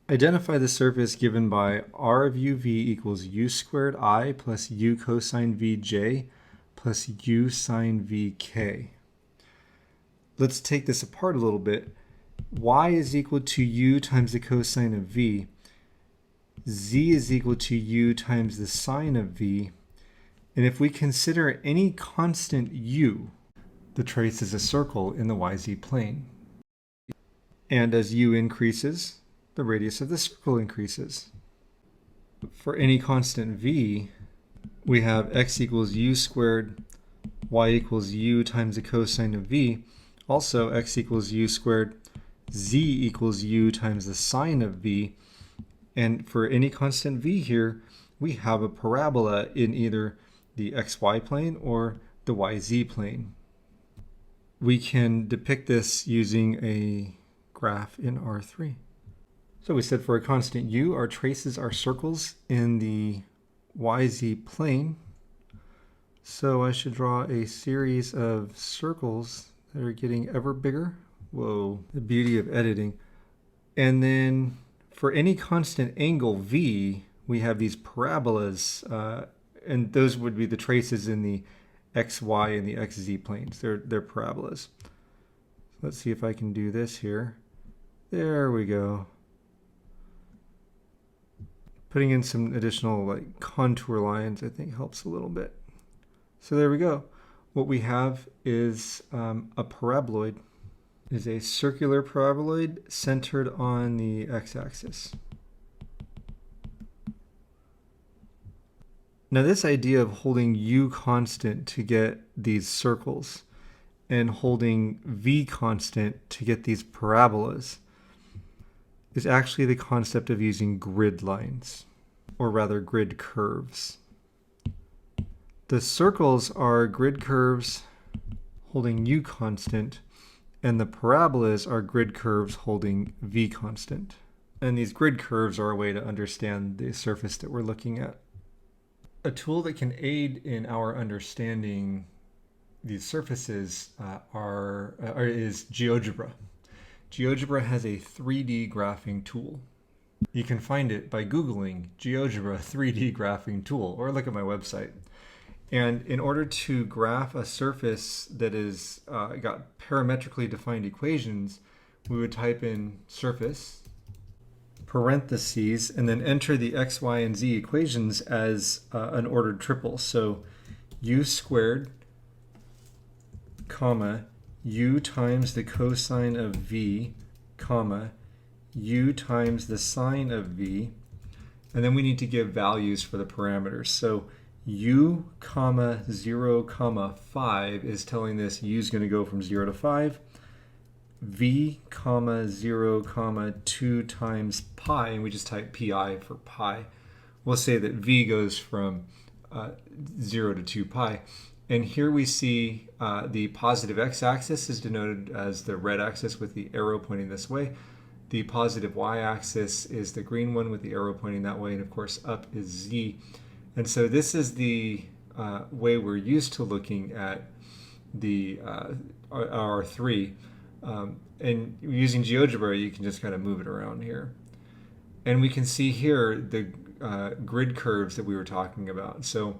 Identify the surface given by r of uv equals u squared I plus u cosine vj plus u sine vk. Let's take this apart a little bit. Y is equal to u times the cosine of v. Z is equal to u times the sine of v. And if we consider any constant u, the trace is a circle in the yz plane. And as u increases, the radius of the circle increases. For any constant v, we have x equals u squared, y equals u times the cosine of v. Also, x equals u squared, z equals u times the sine of v. And for any constant v here, we have a parabola in either the xy plane or the yz plane. We can depict this using a graph in R3. So we said for a constant u, our traces are circles in the yz plane. So I should draw a series of circles that are getting ever bigger. Whoa, the beauty of editing. And then for any constant angle v, we have these parabolas, and those would be the traces in the xy and the xz planes. They're parabolas. Let's see if I can do this here. There we go. Putting in some additional contour lines I think helps a little bit. So there we go. What we have is a paraboloid. It is a circular paraboloid centered on the x-axis. Now this idea of holding u constant to get these circles and holding v constant to get these parabolas is actually the concept of using grid lines, or rather grid curves. The circles are grid curves holding u constant, and the parabolas are grid curves holding v constant. And these grid curves are a way to understand the surface that we're looking at. A tool that can aid in our understanding these surfaces is GeoGebra. GeoGebra has a 3D graphing tool. You can find it by Googling GeoGebra 3D graphing tool, or look at my website. And in order to graph a surface that is got parametrically defined equations, we would type in surface, parentheses, and then enter the x, y, and z equations as an ordered triple. So u squared, comma, u times the cosine of v, comma, u times the sine of v, and then we need to give values for the parameters. So u comma 0 comma 5 is telling this u is going to go from 0 to 5. V comma 0 comma 2 times pi, and we just type pi for pi. We'll say that v goes from 0 to 2 pi. And here we see the positive x-axis is denoted as the red axis with the arrow pointing this way. The positive y-axis is the green one with the arrow pointing that way, and of course up is z. And so this is the way we're used to looking at the R3. And using GeoGebra, you can just kind of move it around here. And we can see here the grid curves that we were talking about. So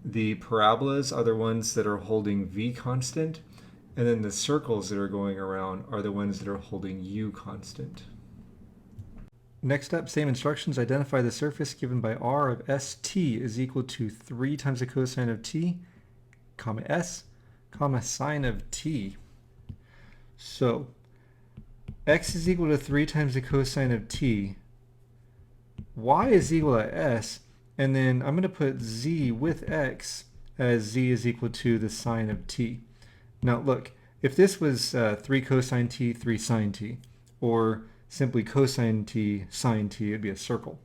the parabolas are the ones that are holding v constant, and then the circles that are going around are the ones that are holding u constant. Next up, same instructions. Identify the surface given by r of st is equal to 3 times the cosine of t, comma s, comma sine of t. So x is equal to 3 times the cosine of t, y is equal to s, and then I'm going to put z with x as z is equal to the sine of t. Now look, if this was 3 cosine t, 3 sine t, or simply cosine t, sine t, it'd be a circle,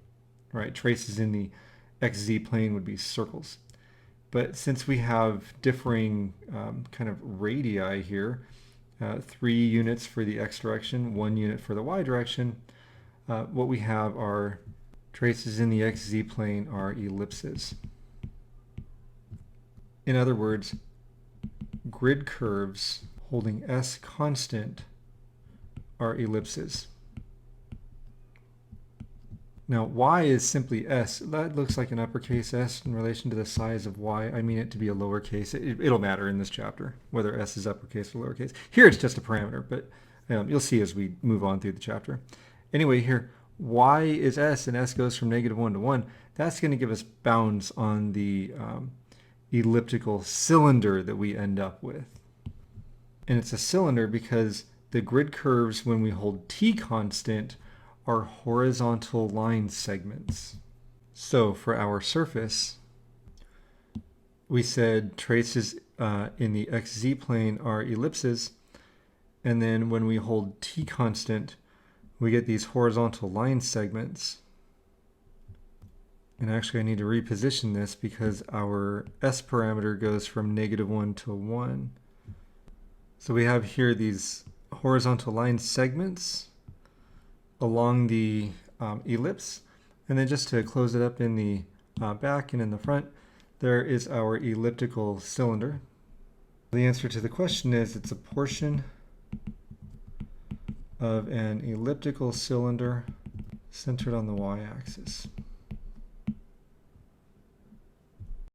right? Traces in the xz plane would be circles. But since we have differing kind of radii here, 3 units for the x direction, 1 unit for the y direction, what we have are traces in the xz plane are ellipses. In other words, grid curves holding s constant are ellipses. Now y is simply s. That looks like an uppercase s in relation to the size of y. I mean it to be a lowercase. It'll matter in this chapter whether s is uppercase or lowercase. Here it's just a parameter, but you'll see as we move on through the chapter. Anyway, here y is s and s goes from -1 to 1. That's going to give us bounds on the elliptical cylinder that we end up with. And it's a cylinder because the grid curves, when we hold t constant, are horizontal line segments. So for our surface, we said traces in the xz plane are ellipses, and then when we hold t constant, we get these horizontal line segments. And actually I need to reposition this because our s parameter goes from -1 to 1. So we have here these horizontal line segments along the ellipse. And then just to close it up in the back and in the front, there is our elliptical cylinder. The answer to the question is it's a portion of an elliptical cylinder centered on the y-axis.